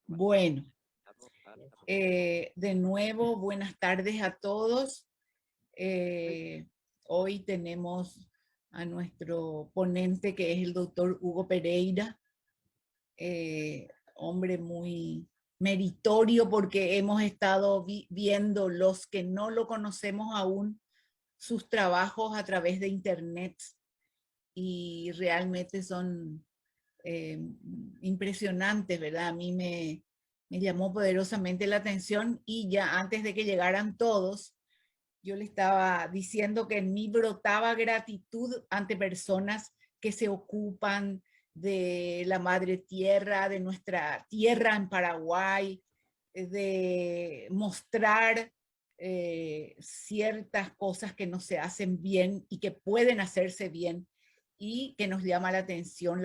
Bueno, de nuevo, buenas tardes a todos. Eh, Hoy tenemos a nuestro ponente, que es el doctor Hugo Pereira, hombre muy meritorio, porque hemos estado viendo, los que no lo conocemos aún, sus trabajos a través de internet, y realmente son impresionantes, ¿verdad? A mí me llamó poderosamente la atención, y ya antes de que llegaran todos, yo le estaba diciendo que en mí brotaba gratitud ante personas que se ocupan de la madre tierra, de nuestra tierra en Paraguay, de mostrar ciertas cosas que no se hacen bien y que pueden hacerse bien, y que nos llama la atención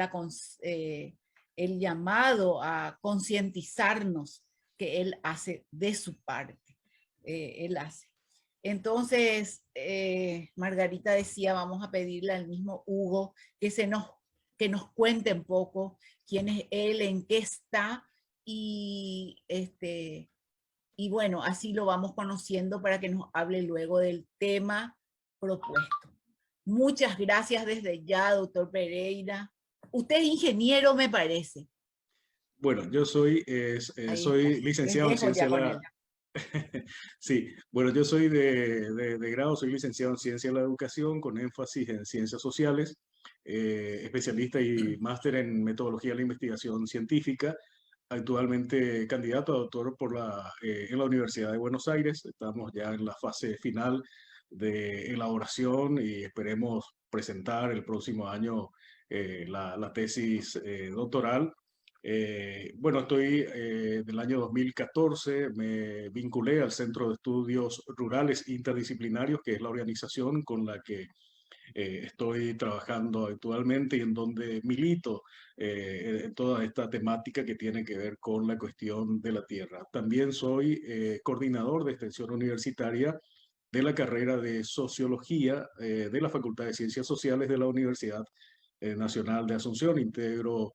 el llamado a concientizarnos que él hace de su parte. Él hace. Entonces, Margarita decía, vamos a pedirle al mismo Hugo que nos cuente un poco quién es él, en qué está, y, y bueno, así lo vamos conociendo para que nos hable luego del tema propuesto. Muchas gracias desde ya, doctor Pereira. Usted es ingeniero, me parece. Bueno, yo soy, Ahí está. soy Les licenciado en dejo ciencia ya de con la... él. Sí, bueno, yo soy de grado, soy licenciado en ciencia de la educación con énfasis en ciencias sociales, especialista y máster en metodología de la investigación científica. Actualmente candidato a doctor en la Universidad de Buenos Aires. Estamos ya en la fase final de elaboración y esperemos presentar el próximo año la tesis doctoral. Bueno, estoy del año 2014, me vinculé al Centro de Estudios Rurales Interdisciplinarios, que es la organización con la que estoy trabajando actualmente y en donde milito en toda esta temática que tiene que ver con la cuestión de la tierra. También soy coordinador de extensión universitaria de la carrera de Sociología de la Facultad de Ciencias Sociales de la Universidad Nacional de Asunción. Integro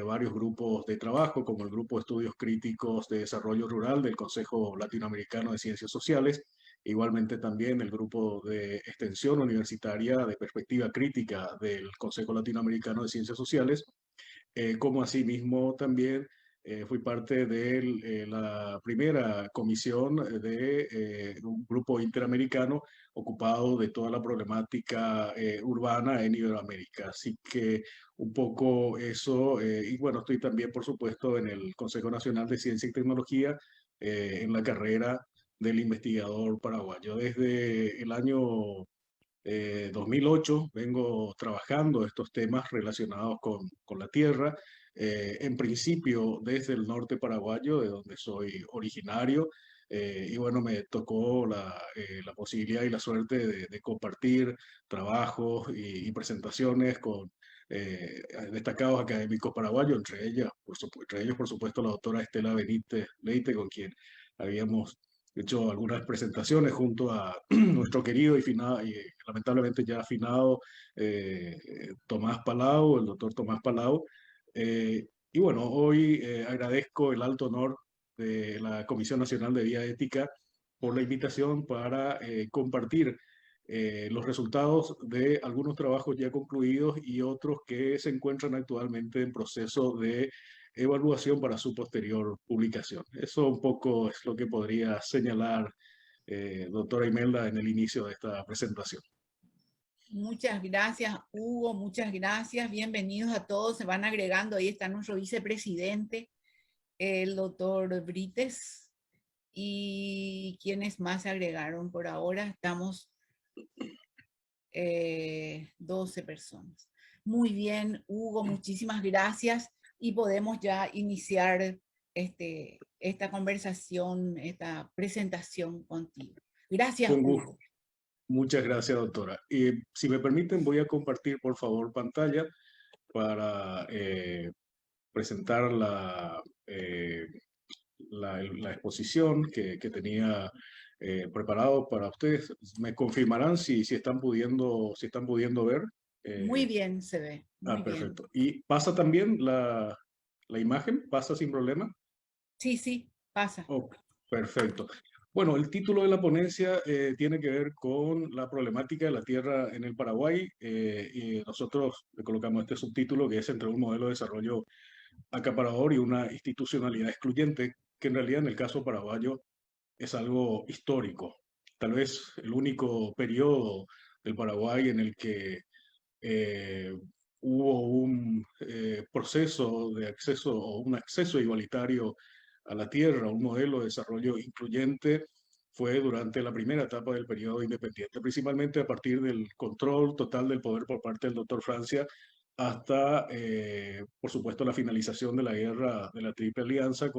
varios grupos de trabajo, como el Grupo de Estudios Críticos de Desarrollo Rural del Consejo Latinoamericano de Ciencias Sociales. Igualmente también el grupo de extensión universitaria de perspectiva crítica del Consejo Latinoamericano de Ciencias Sociales, como asimismo también fui parte de la primera comisión de un grupo interamericano ocupado de toda la problemática urbana en Iberoamérica. Así que un poco eso, y bueno, estoy también, por supuesto, en el Consejo Nacional de Ciencia y Tecnología, en la carrera del investigador paraguayo. Desde el año 2008 vengo trabajando estos temas relacionados con la tierra, en principio desde el norte paraguayo, de donde soy originario, y bueno, me tocó la posibilidad y la suerte de compartir trabajos y presentaciones con destacados académicos paraguayos, entre ellos, por supuesto, la doctora Estela Benítez Leite, con quien habíamos hecho algunas presentaciones junto a nuestro querido y lamentablemente ya afinado Tomás Palau, el doctor Tomás Palau. Y bueno, hoy agradezco el alto honor de la Comisión Nacional de Vía Ética por la invitación para compartir los resultados de algunos trabajos ya concluidos y otros que se encuentran actualmente en proceso de evaluación para su posterior publicación. Eso un poco es lo que podría señalar, doctora Imelda, en el inicio de esta presentación. Muchas gracias, Hugo, muchas gracias. Bienvenidos a todos. Se van agregando. Ahí está nuestro vicepresidente, el doctor Brites. ¿Y quiénes más se agregaron por ahora? Estamos 12 personas. Muy bien, Hugo, muchísimas gracias. Y podemos ya iniciar esta conversación, esta presentación contigo. Gracias, Con gusto. Hugo. Muchas gracias, doctora. Y si me permiten, voy a compartir, por favor, pantalla para presentar la exposición que tenía preparado para ustedes. Me confirmarán si si están pudiendo ver. Muy Eh, bien se ve, muy bien. Perfecto. ¿Y pasa también la imagen? ¿Pasa sin problema? Sí, sí, pasa. Oh, perfecto. Bueno, el título de la ponencia tiene que ver con la problemática de la tierra en el Paraguay y nosotros le colocamos este subtítulo que es entre un modelo de desarrollo acaparador y una institucionalidad excluyente, que en realidad en el caso paraguayo es algo histórico. Tal vez el único periodo del Paraguay en el que eh, hubo un proceso de acceso o un acceso igualitario a la tierra, un modelo de desarrollo incluyente, fue durante la primera etapa del periodo independiente, principalmente a partir del control total del poder por parte del doctor Francia hasta, por supuesto, la finalización de la guerra de la Triple Alianza,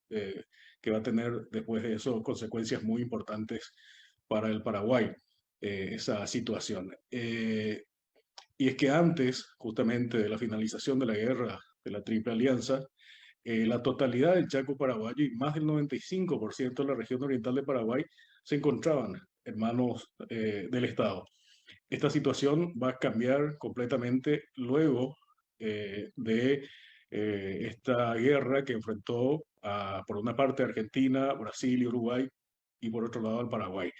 que va a tener después de eso consecuencias muy importantes para el Paraguay, esa situación. Y es que antes, justamente de la finalización de la guerra de la Triple Alianza, la totalidad del Chaco paraguayo y más del 95% de la región oriental de Paraguay se encontraban en manos del Estado. Esta situación va a cambiar completamente luego de esta guerra que enfrentó por una parte Argentina, Brasil y Uruguay y por otro lado al Paraguay.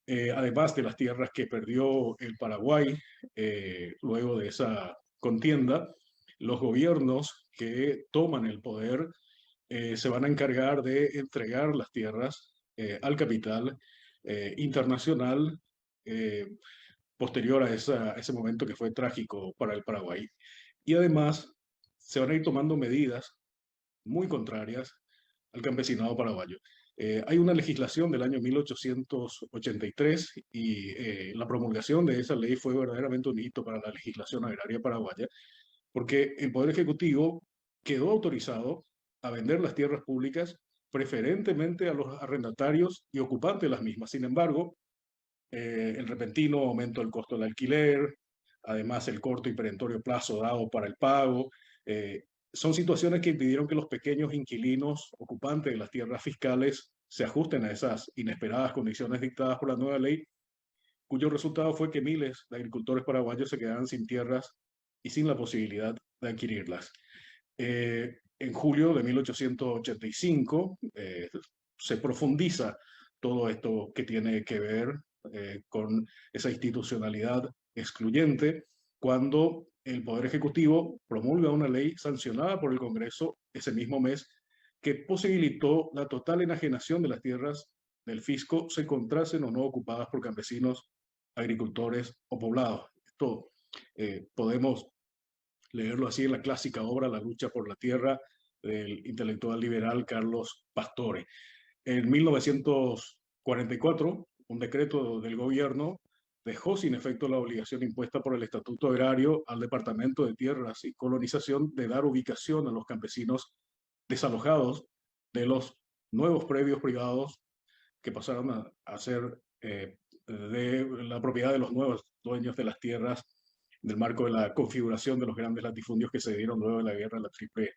Además de las tierras que perdió el Paraguay luego de esa contienda, los gobiernos que toman el poder se van a encargar de entregar las tierras al capital internacional eh, posterior a ese momento que fue trágico para el Paraguay. Y además se van a ir tomando medidas muy contrarias al campesinado paraguayo. Hay una legislación del año 1883 y la promulgación de esa ley fue verdaderamente un hito para la legislación agraria paraguaya, porque el Poder Ejecutivo quedó autorizado a vender las tierras públicas preferentemente a los arrendatarios y ocupantes de las mismas. Sin embargo, el repentino aumento del costo del alquiler, además el corto y perentorio plazo dado para el pago, son situaciones que impidieron que los pequeños inquilinos ocupantes de las tierras fiscales se ajusten a esas inesperadas condiciones dictadas por la nueva ley, cuyo resultado fue que miles de agricultores paraguayos se quedaran sin tierras y sin la posibilidad de adquirirlas. En julio de 1885 se profundiza todo esto que tiene que ver con esa institucionalidad excluyente cuando el Poder Ejecutivo promulga una ley sancionada por el Congreso ese mismo mes que posibilitó la total enajenación de las tierras del fisco, se encontrasen o no ocupadas por campesinos, agricultores o poblados. Esto podemos leerlo así en la clásica obra La lucha por la tierra del intelectual liberal Carlos Pastore. En 1944, un decreto del gobierno dejó sin efecto la obligación impuesta por el Estatuto Agrario al Departamento de Tierras y Colonización de dar ubicación a los campesinos desalojados de los nuevos predios privados que pasaron a ser de la propiedad de los nuevos dueños de las tierras del marco de la configuración de los grandes latifundios que se dieron luego de la guerra de la Triple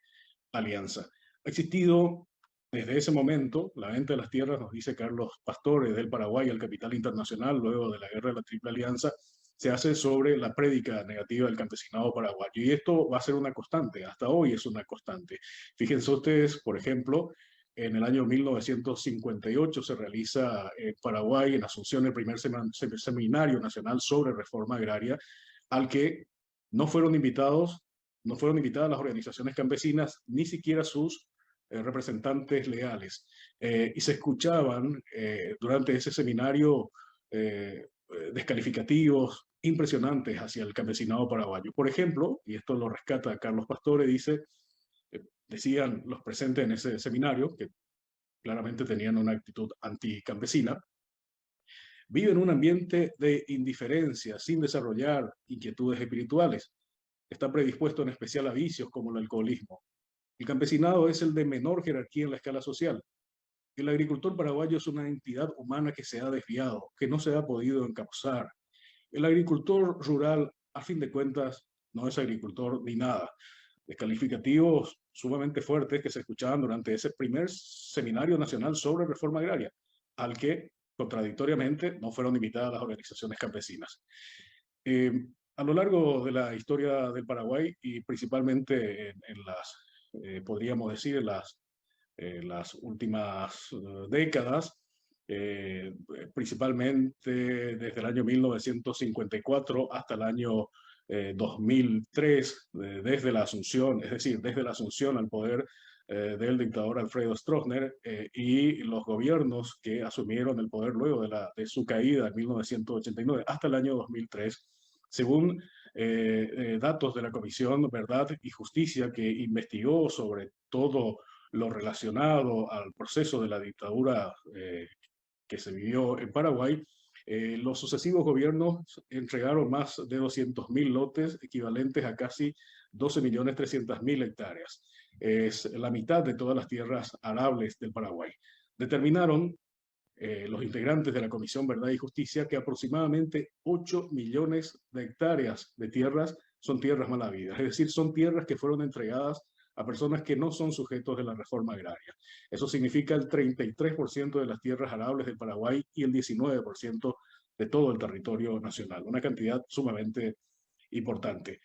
Alianza. Ha existido desde ese momento la venta de las tierras, nos dice Carlos Pastore, del Paraguay al capital internacional, luego de la guerra de la Triple Alianza, se hace sobre la prédica negativa del campesinado paraguayo. Y esto va a ser una constante, hasta hoy es una constante. Fíjense ustedes, por ejemplo, en el año 1958 se realiza en Paraguay, en Asunción, el primer seminario nacional sobre reforma agraria, al que no fueron invitados, no fueron invitadas las organizaciones campesinas, ni siquiera sus representantes legales. Y se escuchaban durante ese seminario descalificativos impresionantes hacia el campesinado paraguayo. Por ejemplo, y esto lo rescata Carlos Pastore, dice, decían los presentes en ese seminario, que claramente tenían una actitud anticampesina, vive en un ambiente de indiferencia, sin desarrollar inquietudes espirituales. Está predispuesto en especial a vicios como el alcoholismo. El campesinado es el de menor jerarquía en la escala social. El agricultor paraguayo es una entidad humana que se ha desviado, que no se ha podido encauzar. El agricultor rural, a fin de cuentas, no es agricultor ni nada. Descalificativos sumamente fuertes que se escuchaban durante ese primer seminario nacional sobre reforma agraria, al que contradictoriamente no fueron invitadas las organizaciones campesinas. Eh, a lo largo de la historia del Paraguay y principalmente en las, podríamos decir, en las las últimas décadas, principalmente desde el año 1954 hasta el año 2003, desde la asunción, es decir, desde la asunción al poder del dictador Alfredo Stroessner y los gobiernos que asumieron el poder luego de su caída en 1989 hasta el año 2003, según datos de la Comisión Verdad y Justicia que investigó sobre todo lo relacionado al proceso de la dictadura que se vivió en Paraguay. Los sucesivos gobiernos entregaron más de 200.000 lotes, equivalentes a casi 12.300.000 hectáreas. Es la mitad de todas las tierras arables del Paraguay. Determinaron los integrantes de la Comisión Verdad y Justicia que aproximadamente 8 millones de hectáreas de tierras son tierras mal habidas, es decir, son tierras que fueron entregadas a personas que no son sujetos de la reforma agraria. Eso significa el 33% de las tierras arables del Paraguay y el 19% de todo el territorio nacional, una cantidad sumamente importante.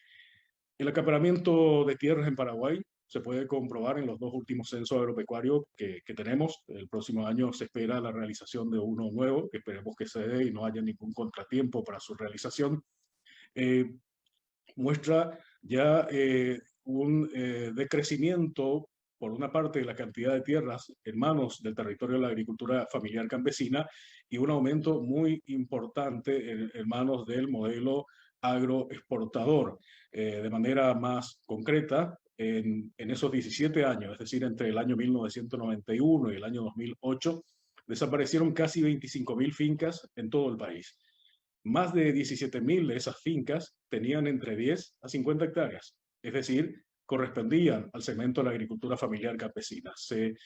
El acaparamiento de tierras en Paraguay se puede comprobar en los dos últimos censos agropecuarios que tenemos. El próximo año se espera la realización de uno nuevo, que esperemos que se dé y no haya ningún contratiempo para su realización. Muestra ya un decrecimiento, por una parte, de la cantidad de tierras en manos del territorio de la agricultura familiar campesina y un aumento muy importante en manos del modelo agroexportador. De manera más concreta, en esos 17 años, es decir, entre el año 1991 y el año 2008, desaparecieron casi 25.000 fincas en todo el país. Más de 17.000 de esas fincas tenían entre 10 a 50 hectáreas, es decir, correspondían al segmento de la agricultura familiar campesina. Se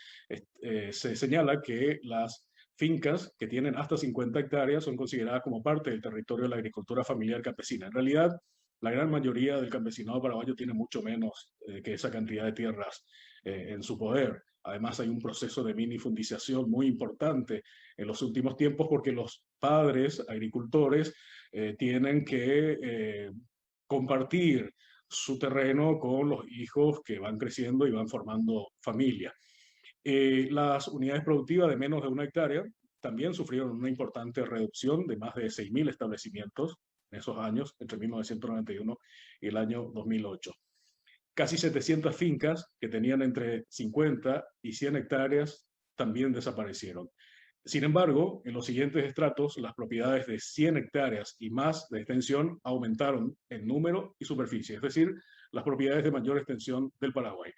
señala que las fincas que tienen hasta 50 hectáreas son consideradas como parte del territorio de la agricultura familiar campesina. En realidad, la gran mayoría del campesinado paraguayo tiene mucho menos que esa cantidad de tierras en su poder. Además, hay un proceso de minifundización muy importante en los últimos tiempos porque los padres agricultores tienen que compartir su terreno con los hijos que van creciendo y van formando familia. Las unidades productivas de menos de 1 hectárea también sufrieron una importante reducción de más de 6.000 establecimientos en esos años, entre 1991 y el año 2008. Casi 700 fincas que tenían entre 50 y 100 hectáreas también desaparecieron. Sin embargo, en los siguientes estratos, las propiedades de 100 hectáreas y más de extensión aumentaron en número y superficie, es decir, las propiedades de mayor extensión del Paraguay.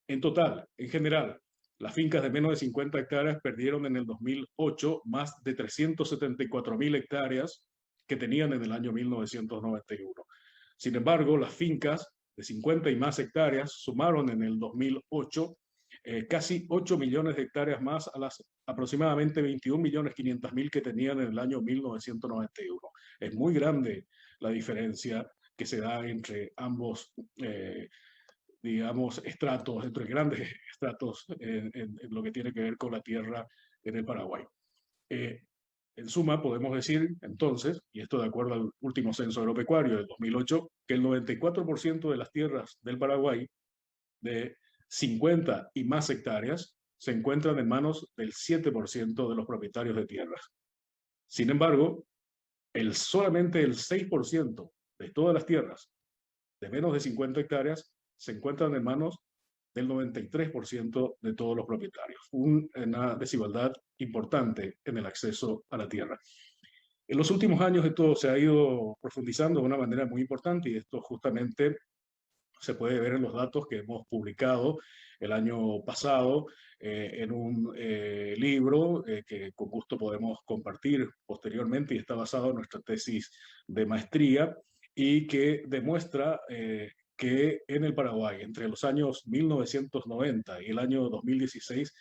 En total, en general, las fincas de menos de 50 hectáreas perdieron en el 2008 más de 374.000 hectáreas que tenían en el año 1991. Sin embargo, las fincas de 50 y más hectáreas sumaron en el 2008 casi 8 millones de hectáreas más a las aproximadamente 21.500.000 que tenían en el año 1991. Es muy grande la diferencia que se da entre ambos, digamos, estratos, entre grandes estratos en lo que tiene que ver con la tierra en el Paraguay. En suma, podemos decir entonces, y esto de acuerdo al último censo agropecuario del 2008, que el 94% de las tierras del Paraguay de 50 y más hectáreas se encuentran en manos del 7% de los propietarios de tierras. Sin embargo, solamente el 6% de todas las tierras de menos de 50 hectáreas se encuentran en manos del 93% de todos los propietarios. Una desigualdad importante en el acceso a la tierra. En los últimos años esto se ha ido profundizando de una manera muy importante y esto justamente se puede ver en los datos que hemos publicado el año pasado en un libro que con gusto podemos compartir posteriormente y está basado en nuestra tesis de maestría y que demuestra que en el Paraguay, entre los años 1990 y el año 2016,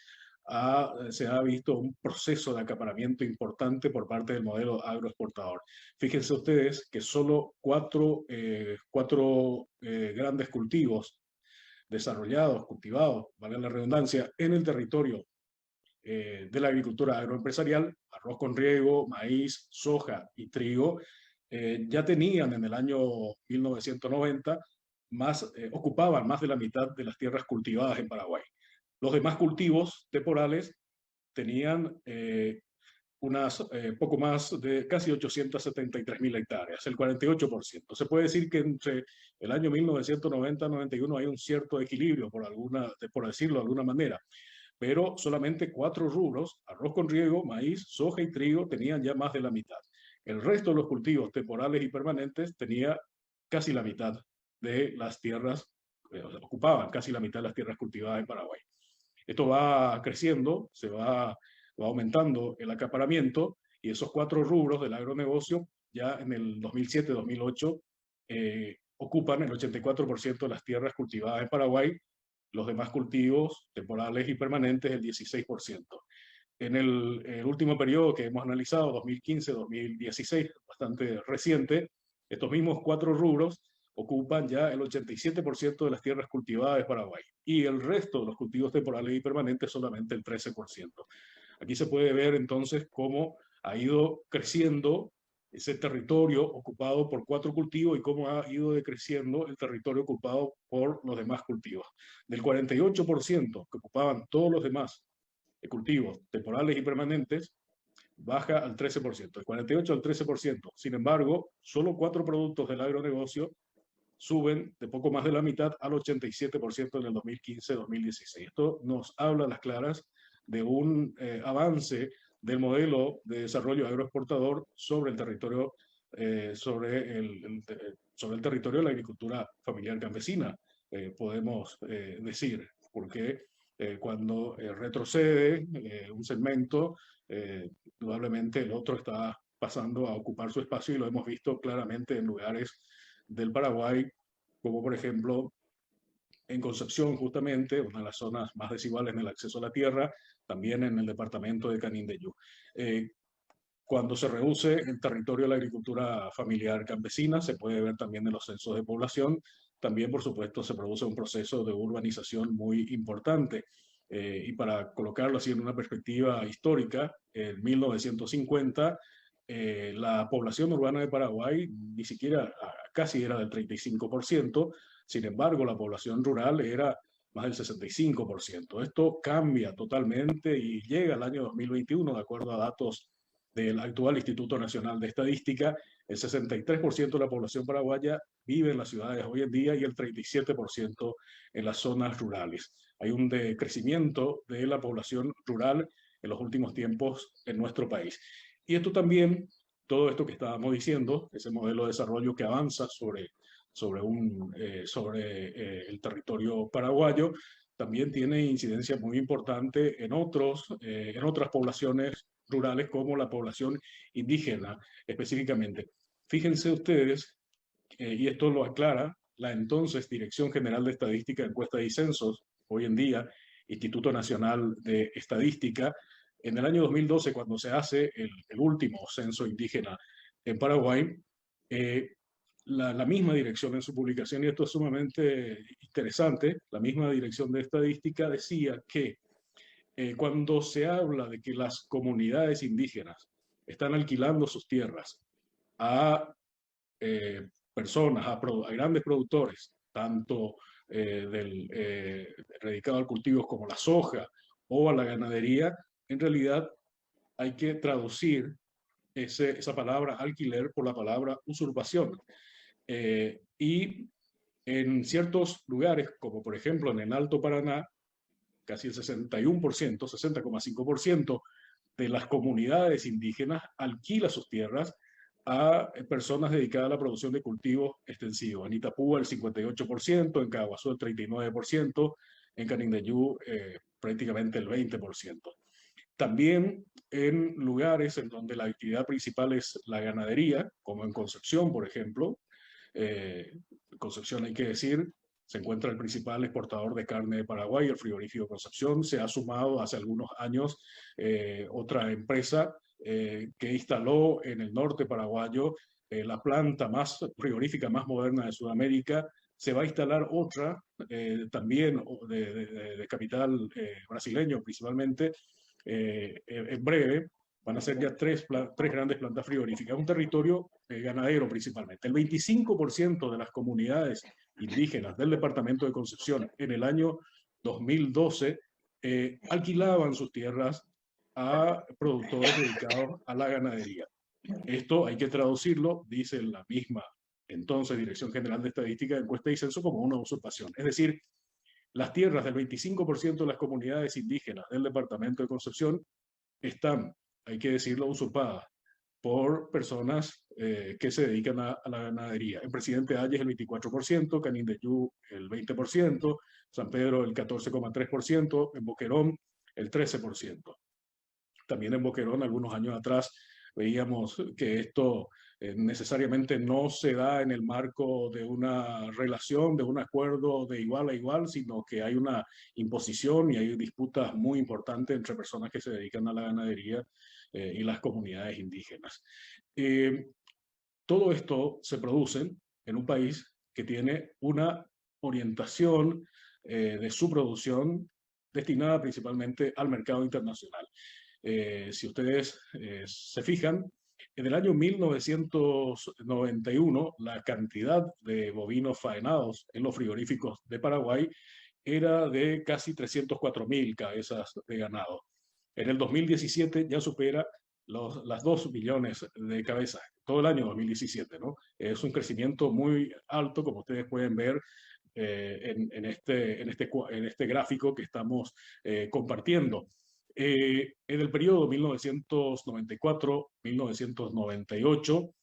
se ha visto un proceso de acaparamiento importante por parte del modelo agroexportador. Fíjense ustedes que solo cuatro grandes cultivos desarrollados, cultivados, vale la redundancia, en el territorio de la agricultura agroempresarial, arroz con riego, maíz, soja y trigo, ya tenían en el año 1990 ocupaban más de la mitad de las tierras cultivadas en Paraguay. Los demás cultivos temporales tenían poco más de casi 873.000 hectáreas, el 48%. Se puede decir que entre el año 1990-91 hay un cierto equilibrio, por decirlo de alguna manera, pero solamente 4 rubros, arroz con riego, maíz, soja y trigo, tenían ya más de la mitad. El resto de los cultivos temporales y permanentes tenía casi la mitad de las tierras, ocupaban casi la mitad de las tierras cultivadas en Paraguay. Esto va creciendo, va aumentando el acaparamiento, y esos 4 rubros del agronegocio ya en el 2007-2008 ocupan el 84% de las tierras cultivadas en Paraguay, los demás cultivos temporales y permanentes el 16%. En el último periodo que hemos analizado, 2015-2016, bastante reciente, estos mismos 4 rubros ocupan ya el 87% de las tierras cultivadas de Paraguay, y el resto de los cultivos temporales y permanentes solamente el 13%. Aquí se puede ver entonces cómo ha ido creciendo ese territorio ocupado por 4 cultivos y cómo ha ido decreciendo el territorio ocupado por los demás cultivos. Del 48% que ocupaban todos los demás cultivos temporales y permanentes, baja al 13%, del 48 al 13%. Sin embargo, solo 4 productos del agronegocio suben de poco más de la mitad al 87% en el 2015-2016. Esto nos habla a las claras de un avance del modelo de desarrollo agroexportador sobre el territorio, sobre el territorio de la agricultura familiar campesina, podemos decir, porque cuando retrocede un segmento, probablemente el otro está pasando a ocupar su espacio, y lo hemos visto claramente en lugares del Paraguay, como por ejemplo en Concepción, justamente, una de las zonas más desiguales en el acceso a la tierra, también en el departamento de Canindeyú. Cuando se reduce el territorio de la agricultura familiar campesina, se puede ver también en los censos de población, también por supuesto se produce un proceso de urbanización muy importante. Y para colocarlo así en una perspectiva histórica, en 1950 la población urbana de Paraguay ni siquiera casi era del 35%, sin embargo la población rural era más del 65%. Esto cambia totalmente y llega al año 2021, de acuerdo a datos del actual Instituto Nacional de Estadística, el 63% de la población paraguaya vive en las ciudades hoy en día y el 37% en las zonas rurales. Hay un decrecimiento de la población rural en los últimos tiempos en nuestro país. Y esto también, todo esto que estábamos diciendo, ese modelo de desarrollo que avanza sobre el territorio paraguayo, también tiene incidencia muy importante en otras poblaciones rurales, como la población indígena específicamente. Fíjense ustedes, y esto lo aclara la entonces Dirección General de Estadística, Encuestas y Censos, hoy en día Instituto Nacional de Estadística. En el año 2012, cuando se hace el último censo indígena en Paraguay, la misma dirección en su publicación, y esto es sumamente interesante, la misma dirección de estadística decía que cuando se habla de que las comunidades indígenas están alquilando sus tierras a personas, a grandes productores, tanto dedicado al cultivo como la soja o a la ganadería, en realidad hay que traducir esa palabra alquiler por la palabra usurpación. Y en ciertos lugares, como por ejemplo en el Alto Paraná, casi el 61%, 60,5% de las comunidades indígenas alquila sus tierras a personas dedicadas a la producción de cultivos extensivos. En Itapúa el 58%, en Caguazú el 39%, en Canindeyú prácticamente el 20%. También en lugares en donde la actividad principal es la ganadería, como en Concepción, por ejemplo. Concepción, hay que decir, se encuentra el principal exportador de carne de Paraguay, el frigorífico Concepción. Se ha sumado hace algunos años otra empresa que instaló en el norte paraguayo la planta más frigorífica más moderna de Sudamérica. Se va a instalar otra también de capital brasileño principalmente en breve. Van a ser ya tres grandes plantas frigoríficas, un territorio ganadero principalmente. El 25% de las comunidades indígenas del departamento de Concepción en el año 2012 alquilaban sus tierras a productores dedicados a la ganadería. Esto hay que traducirlo, dice la misma entonces Dirección General de Estadística, Encuesta y Censo, como una usurpación. Es decir, las tierras del 25% de las comunidades indígenas del departamento de Concepción están, hay que decirlo, usurpadas por personas que se dedican a la ganadería. En Presidente Hayes el 24%, Canindeyú el 20%, San Pedro el 14,3%, en Boquerón el 13%. También en Boquerón, algunos años atrás, veíamos que esto necesariamente no se da en el marco de una relación, de un acuerdo de igual a igual, sino que hay una imposición y hay disputas muy importantes entre personas que se dedican a la ganadería y las comunidades indígenas. Todo esto se produce en un país que tiene una orientación de su producción destinada principalmente al mercado internacional. Si ustedes se fijan, en el año 1991 la cantidad de bovinos faenados en los frigoríficos de Paraguay era de casi 304.000 cabezas de ganado. En el 2017 ya supera las 2 millones de cabezas, todo el año 2017, ¿no? Es un crecimiento muy alto, como ustedes pueden ver en este gráfico que estamos compartiendo. En el periodo 1994-1998,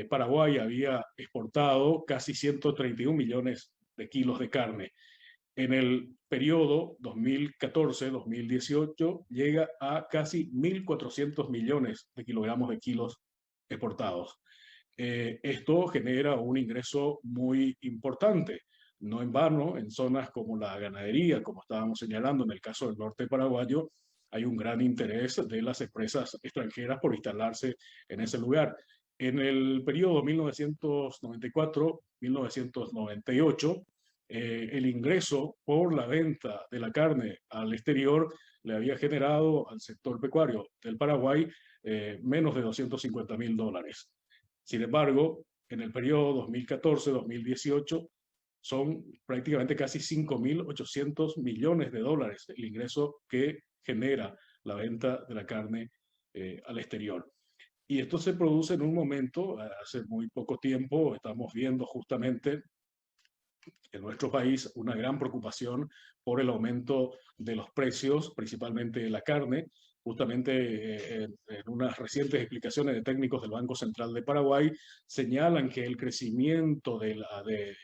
Paraguay había exportado casi 131 millones de kilos de carne. En el periodo 2014-2018 llega a casi 1.400 millones de kilogramos de kilos exportados. Esto genera un ingreso muy importante. No en vano, en zonas como la ganadería, como estábamos señalando en el caso del norte paraguayo, hay un gran interés de las empresas extranjeras por instalarse en ese lugar. En el periodo 1994-1998, el ingreso por la venta de la carne al exterior le había generado al sector pecuario del Paraguay menos de $250.000. Sin embargo, en el periodo 2014-2018 son prácticamente casi 5.800 millones de dólares el ingreso que genera la venta de la carne al exterior. Y esto se produce en un momento, hace muy poco tiempo, estamos viendo justamente en nuestro país una gran preocupación por el aumento de los precios, principalmente de la carne. Justamente en unas recientes explicaciones de técnicos del Banco Central de Paraguay señalan que el crecimiento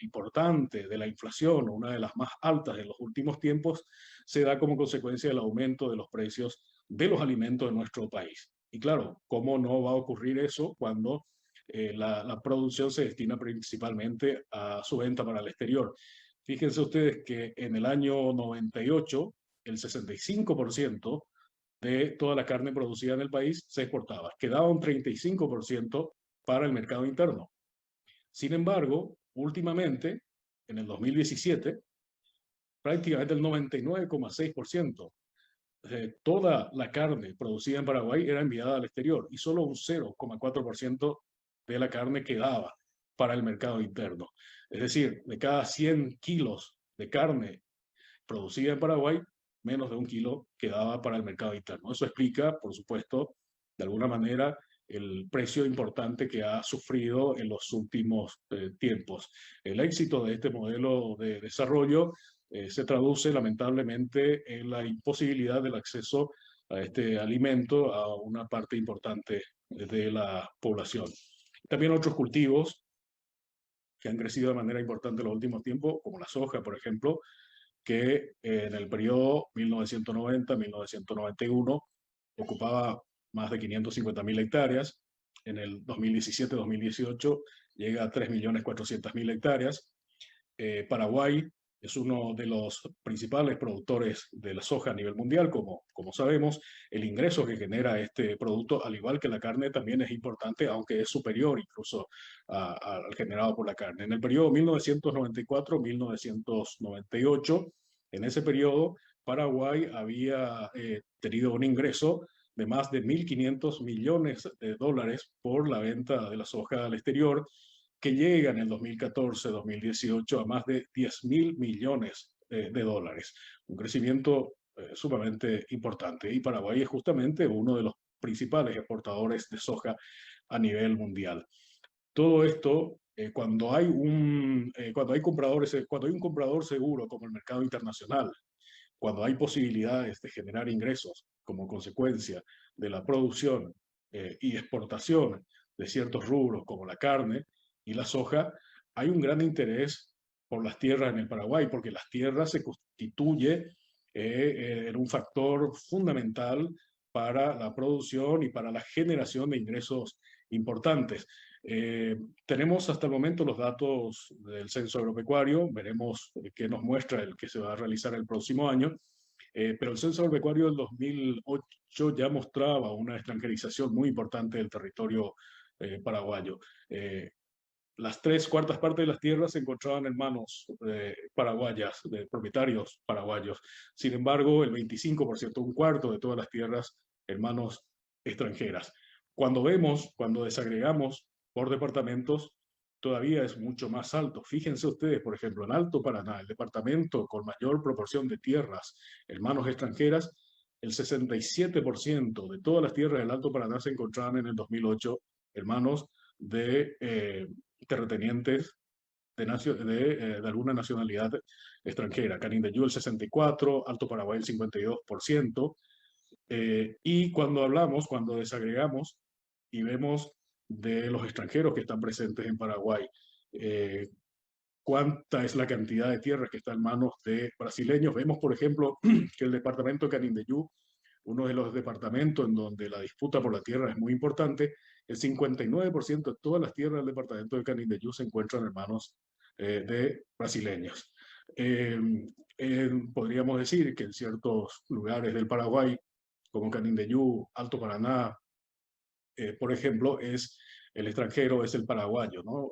importante de la inflación, una de las más altas de los últimos tiempos, se da como consecuencia del aumento de los precios de los alimentos en nuestro país. Y claro, ¿cómo no va a ocurrir eso cuando la producción se destina principalmente a su venta para el exterior? Fíjense ustedes que en el año 98, el 65% de toda la carne producida en el país se exportaba. Quedaba un 35% para el mercado interno. Sin embargo, últimamente, en el 2017, prácticamente el 99,6% de toda la carne producida en Paraguay era enviada al exterior y solo un 0,4% de la carne quedaba para el mercado interno. Es decir, de cada 100 kilos de carne producida en Paraguay, menos de 1 kilo quedaba para el mercado interno. Eso explica, por supuesto, de alguna manera, el precio importante que ha sufrido en los últimos tiempos. El éxito de este modelo de desarrollo se traduce lamentablemente en la imposibilidad del acceso a este alimento a una parte importante de la población. También otros cultivos que han crecido de manera importante en los últimos tiempos, como la soja, por ejemplo, que en el periodo 1990-1991 ocupaba más de 550.000 hectáreas. En el 2017-2018 llega a 3.400.000 hectáreas. Paraguay es uno de los principales productores de la soja a nivel mundial, como sabemos. El ingreso que genera este producto, al igual que la carne, también es importante, aunque es superior incluso al generado por la carne. En el periodo 1994-1998, en ese periodo, Paraguay había tenido un ingreso de más de 1.500 millones de dólares por la venta de la soja al exterior, que llega en el 2014-2018 a más de 10.000 millones de dólares. Un crecimiento sumamente importante. Y Paraguay es justamente uno de los principales exportadores de soja a nivel mundial. Todo esto, cuando hay compradores, cuando hay un comprador seguro como el mercado internacional, cuando hay posibilidades de generar ingresos como consecuencia de la producción y exportación de ciertos rubros como la carne y la soja, hay un gran interés por las tierras en el Paraguay, porque las tierras se constituye en un factor fundamental para la producción y para la generación de ingresos importantes. Tenemos hasta el momento los datos del censo agropecuario, veremos qué nos muestra el que se va a realizar el próximo año, pero el censo agropecuario del 2008 ya mostraba una extranjerización muy importante del territorio paraguayo. Las tres cuartas partes de las tierras se encontraban en manos paraguayas, de propietarios paraguayos. Sin embargo, el 25%, un cuarto de todas las tierras en manos extranjeras. Cuando desagregamos por departamentos, todavía es mucho más alto. Fíjense ustedes, por ejemplo, en Alto Paraná, el departamento con mayor proporción de tierras en manos extranjeras, el 67% de todas las tierras del Alto Paraná se encontraban en el 2008 en manos de terratenientes de alguna nacionalidad extranjera. Canindeyú el 64%, Alto Paraguay el 52%. Y cuando desagregamos y vemos de los extranjeros que están presentes en Paraguay, cuánta es la cantidad de tierras que está en manos de brasileños. Vemos, por ejemplo, que el departamento de Canindeyú, uno de los departamentos en donde la disputa por la tierra es muy importante, el 59% de todas las tierras del departamento de Canindeyú se encuentran en manos de brasileños. Podríamos decir que en ciertos lugares del Paraguay, como Canindeyú, Alto Paraná, por ejemplo, el extranjero es el paraguayo, ¿no?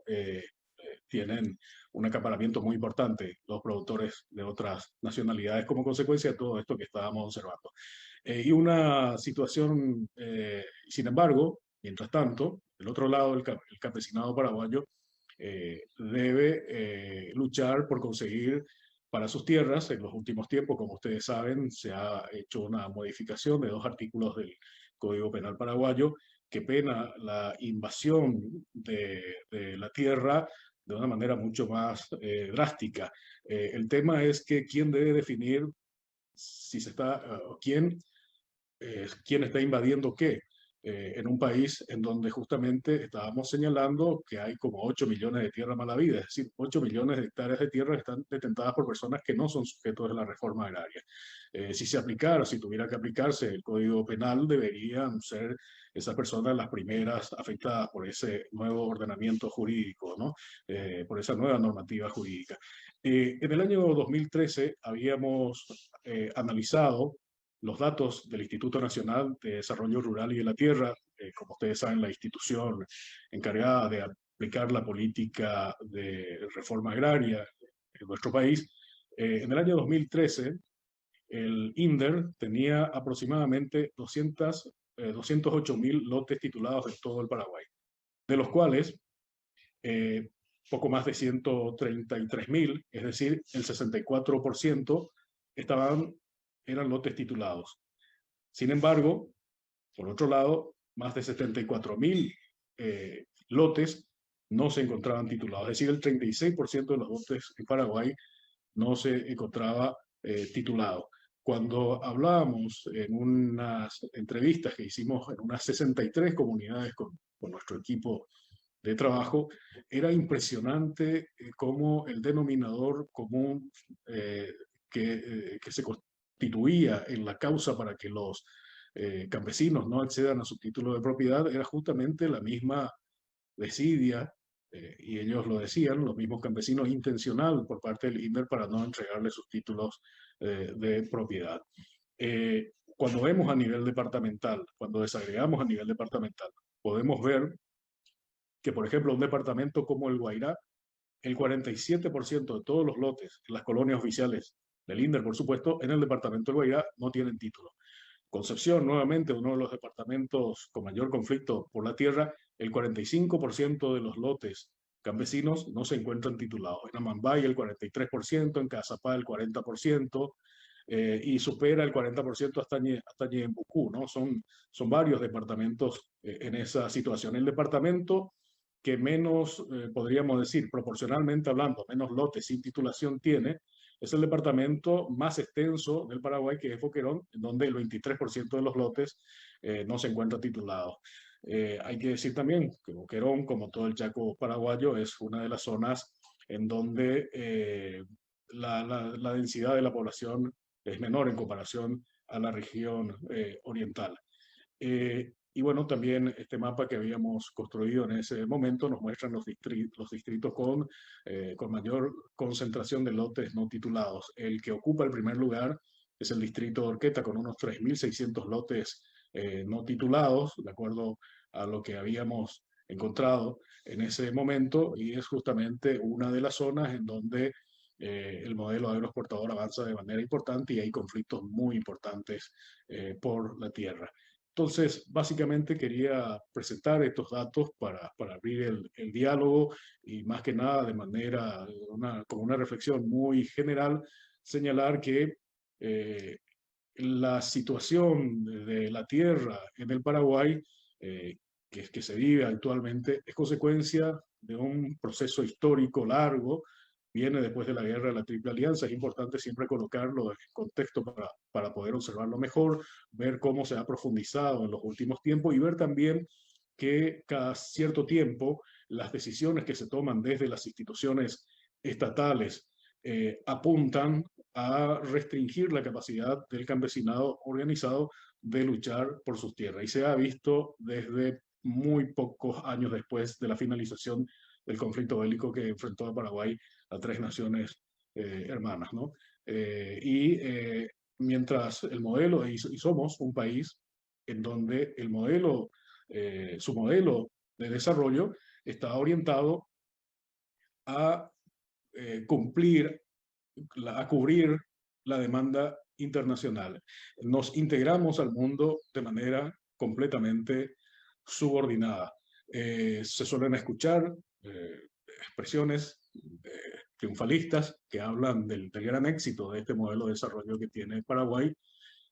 Tienen un acaparamiento muy importante los productores de otras nacionalidades como consecuencia de todo esto que estábamos observando. Y una situación, sin embargo, mientras tanto, del otro lado, el campesinado paraguayo debe luchar por conseguir para sus tierras. En los últimos tiempos, como ustedes saben, se ha hecho una modificación de 2 artículos del Código Penal paraguayo que pena la invasión de la tierra de una manera mucho más drástica. El tema es que quién debe definir si se está, quién está invadiendo qué. En un país en donde justamente estábamos señalando que hay como 8 millones de tierra mal habida, es decir, 8 millones de hectáreas de tierra están detentadas por personas que no son sujetos de la reforma agraria. Si se aplicara, si tuviera que aplicarse el Código Penal, deberían ser esas personas las primeras afectadas por ese nuevo ordenamiento jurídico, ¿no? Por esa nueva normativa jurídica. En el año 2013 habíamos analizado los datos del Instituto Nacional de Desarrollo Rural y de la Tierra, como ustedes saben, la institución encargada de aplicar la política de reforma agraria en nuestro país. En el año 2013, el INDER tenía aproximadamente 208.000 lotes titulados en todo el Paraguay, de los cuales poco más de 133.000, es decir, el 64% eran lotes titulados. Sin embargo, por otro lado, más de 74.000 lotes no se encontraban titulados, es decir, el 36% de los lotes en Paraguay no se encontraba titulado. Cuando hablábamos en unas entrevistas que hicimos en unas 63 comunidades con nuestro equipo de trabajo, era impresionante cómo el denominador común que se constituía en la causa para que los campesinos no accedan a su título de propiedad era justamente la misma desidia, y ellos lo decían, los mismos campesinos, intencional por parte del INDER para no entregarle sus títulos de propiedad. Cuando vemos a nivel departamental, cuando desagregamos a nivel departamental, podemos ver que, por ejemplo, un departamento como el Guairá, el 47% de todos los lotes en las colonias oficiales del INDER, por supuesto, en el departamento del Guairá no tienen título. Concepción, nuevamente, uno de los departamentos con mayor conflicto por la tierra, el 45% de los lotes campesinos no se encuentran titulados. En Amambay el 43%, en Cazapá el 40%, y supera el 40% hasta Ñembucú, ¿no? Son varios departamentos en esa situación. El departamento que menos, podríamos decir, proporcionalmente hablando, menos lotes sin titulación tiene, es el departamento más extenso del Paraguay, que es Boquerón, en donde el 23% de los lotes no se encuentra titulado. Hay que decir también que Boquerón, como todo el Chaco paraguayo, es una de las zonas en donde la densidad de la población es menor en comparación a la región oriental. Y bueno, también este mapa que habíamos construido en ese momento nos muestra los distritos con mayor concentración de lotes no titulados. El que ocupa el primer lugar es el distrito de Orqueta, con unos 3.600 lotes no titulados, de acuerdo a lo que habíamos encontrado en ese momento, y es justamente una de las zonas en donde el modelo agroexportador avanza de manera importante y hay conflictos muy importantes por la tierra. Entonces, básicamente quería presentar estos datos para abrir el diálogo y más que nada de manera, como una reflexión muy general, señalar que la situación de la tierra en el Paraguay, que se vive actualmente, es consecuencia de un proceso histórico largo. Viene después de la guerra de la Triple Alianza. Es importante siempre colocarlo en contexto para poder observarlo mejor, ver cómo se ha profundizado en los últimos tiempos y ver también que cada cierto tiempo las decisiones que se toman desde las instituciones estatales apuntan a restringir la capacidad del campesinado organizado de luchar por sus tierras. Y se ha visto desde muy pocos años después de la finalización del conflicto bélico que enfrentó a Paraguay a tres naciones hermanas, ¿no? Mientras el modelo, y somos un país en donde el modelo, su modelo de desarrollo está orientado a cumplir, a cubrir la demanda internacional. Nos integramos al mundo de manera completamente subordinada. Se suelen escuchar expresiones triunfalistas que hablan del gran éxito de este modelo de desarrollo que tiene Paraguay,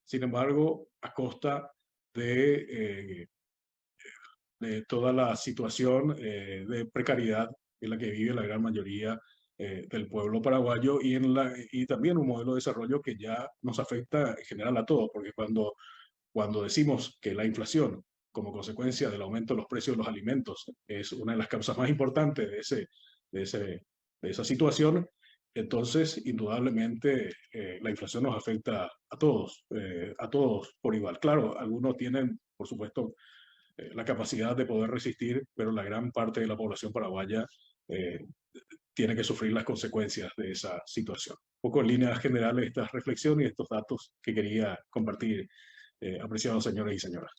sin embargo, a costa de, de toda la situación de precariedad en la que vive la gran mayoría del pueblo paraguayo y también un modelo de desarrollo que ya nos afecta en general a todos, porque cuando decimos que la inflación, como consecuencia del aumento de los precios de los alimentos, es una de las causas más importantes de esa situación, entonces indudablemente la inflación nos afecta a todos por igual. Claro, algunos tienen, por supuesto, la capacidad de poder resistir, pero la gran parte de la población paraguaya tiene que sufrir las consecuencias de esa situación. Un poco en líneas generales estas reflexiones y estos datos que quería compartir, apreciados señores y señoras.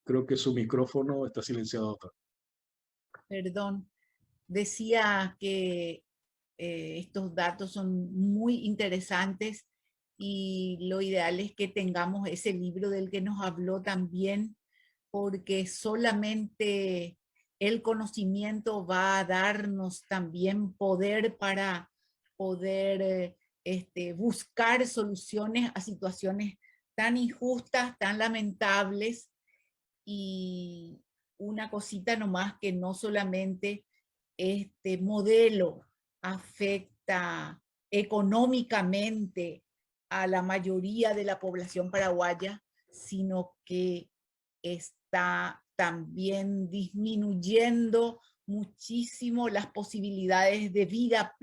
Creo que su micrófono está silenciado. Perdón, decía que estos datos son muy interesantes y lo ideal es que tengamos ese libro del que nos habló también, porque solamente el conocimiento va a darnos también poder para poder buscar soluciones a situaciones tan injustas, tan lamentables. Y una cosita nomás, que no solamente este modelo afecta económicamente a la mayoría de la población paraguaya, sino que está también disminuyendo muchísimo las posibilidades de vida